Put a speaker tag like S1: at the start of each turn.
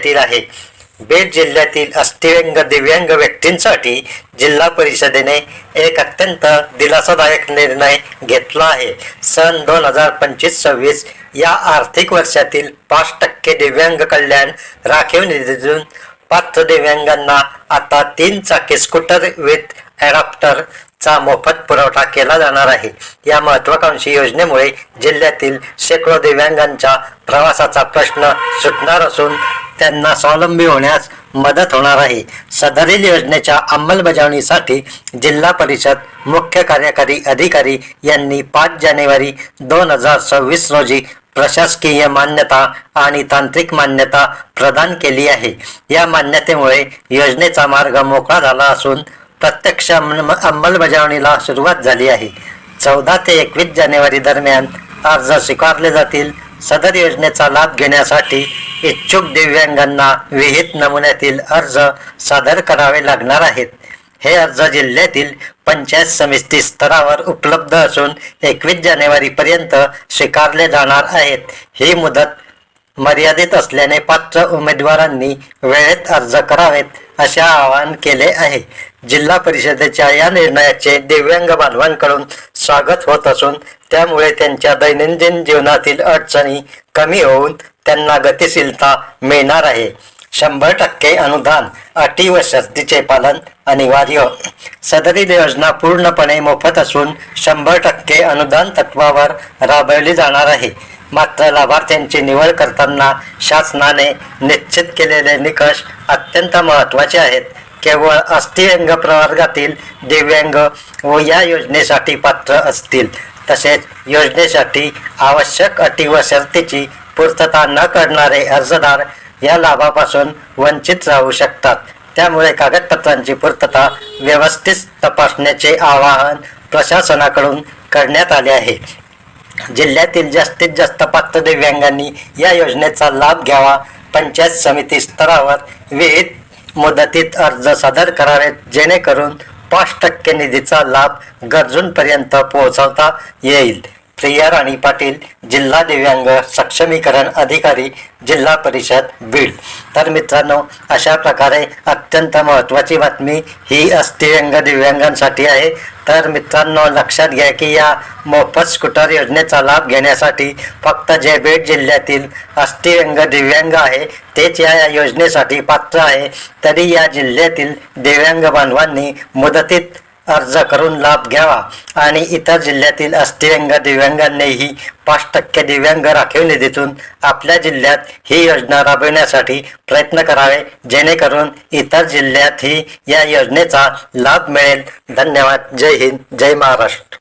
S1: जिल्ह्यातील आहे। बीड जिल्ह्यातील अस्थिव्यंग दिव्यांग व्यक्तींसाठी जिल्हा परिषदेने एक अत्यंत दिलासादायक निर्णय घेतला आहे। सन 2025-26 या आर्थिक वर्षातील 5% दिव्यांग कल्याण राखीव निधीतून पात्र दिव्यांगांना आता 3 चाकी स्कूटर विथ ॲडॉप्टर चा मोफत पुरवठा केला जाणार आहे। या महत्त्वाकांक्षी योजनेमुळे जिल्ह्यातील शेकडो दिव्यांगांच्या प्रवासाचा प्रश्न सुटणार असून त्यांना स्वावलंबी होण्यास मदत होणार आहे। सदरील योजनेच्या अंमलबजावणीसाठी जिल्हा परिषद मुख्य कार्यकारी अधिकारी यांनी 5 जानेवारी 2026 रोजी प्रशासकीय मान्यता आणि तांत्रिक मान्यता प्रदान केली आहे। या मान्यतेमुळे योजनेचा मार्ग मोकळा झाला असून प्रत्यक्ष अंमलबजावणीला सुरुवात झाली आहे। 14 ते 21 जानेवारी दरम्यान अर्ज स्वीकारले जातील। सदर योजनेचा लाभ घेण्यासाठी इच्छुक दिव्यांगांना विहित नमुन्यातील अर्ज सादर करावे लागणार आहेत। हे अर्ज जिल्ह्यातील पंचायत समिती स्तरावर उपलब्ध असून 21 जानेवारीपर्यंत स्वीकारले जाणार आहेत। ही मुदत मर्यादित असल्याने पात्र उमेदवारांनी वेळेत अर्ज करावेत असे आवाहन केले आहे। जिल्हा परिषदेच्या या निर्णयाचे दिव्यांग बांधवांकडून स्वागत होत असून त्यामुळे त्यांच्या दैनंदिन जीवनातील अडचणी कमी होऊन त्यांना गतिशीलता मिळणार आहे। 100% अनुदान, अटी व शर्तीचे पालन अनिवार्य। सदरील योजना पूर्णपणे मोफत असून 100% अनुदान तत्वावर राबवली जाणार आहे। मात्र लाभार्थ्यांची निवड करताना शासनाने निश्चित केलेले निकष अत्यंत महत्त्वाचे आहेत। केवळ अस्थिव्यंग प्रवर्गातील दिव्यांग व या योजनेसाठी पात्र असतील। तसेच योजनेसाठी आवश्यक अटी व शर्तीची पूर्तता न करणारे अर्जदार या लाभापासून वंचित राहू शकतात। त्यामुळे कागदपत्रांची पूर्तता व्यवस्थित तपासण्याचे आवाहन प्रशासनाकडून करण्यात आले आहे। जिल्ह्यातील जास्तीत जास्त पात्र दिव्यांगांनी या योजनेचा लाभ घ्यावा। पंचायत समिती स्तरावर विहित मुदतीत अर्ज सादर करावेत जेणेकरून 5% निधीचा लाभ गरजूंपर्यंत पोहोचवता येईल। प्रिया राणी पाटील, जिल्हा दिव्यांग सक्षमीकरण अधिकारी, जिल्हा परिषद बीड। तर मित्रांनो, अशा प्रकारे अत्यंत महत्त्वाची बातमी ही अस्थिव्यंग दिव्यांगांसाठी आहे। तर मित्रांनो, लक्षात घ्या की या मोफत स्कूटर योजनेचा लाभ घेण्यासाठी फक्त जे बीड जिल्ह्यातील अस्थिव्यंग दिव्यांग आहे तेच या योजनेसाठी पात्र आहे। तरी या जिल्ह्यातील दिव्यांग बांधवांनी मुदतीत अर्ज करून लाभ घ्यावा आणि इतर जिल्ह्यातील अस्थिव्यंग दिव्यांगांनीही 5% दिव्यांग राखीव निधीतून आपल्या जिल्ह्यात ही योजना राबविण्यासाठी प्रयत्न करावे जेणेकरून इतर जिल्ह्यातही या योजनेचा लाभ मिळेल। धन्यवाद। जय हिंद, जय महाराष्ट्र।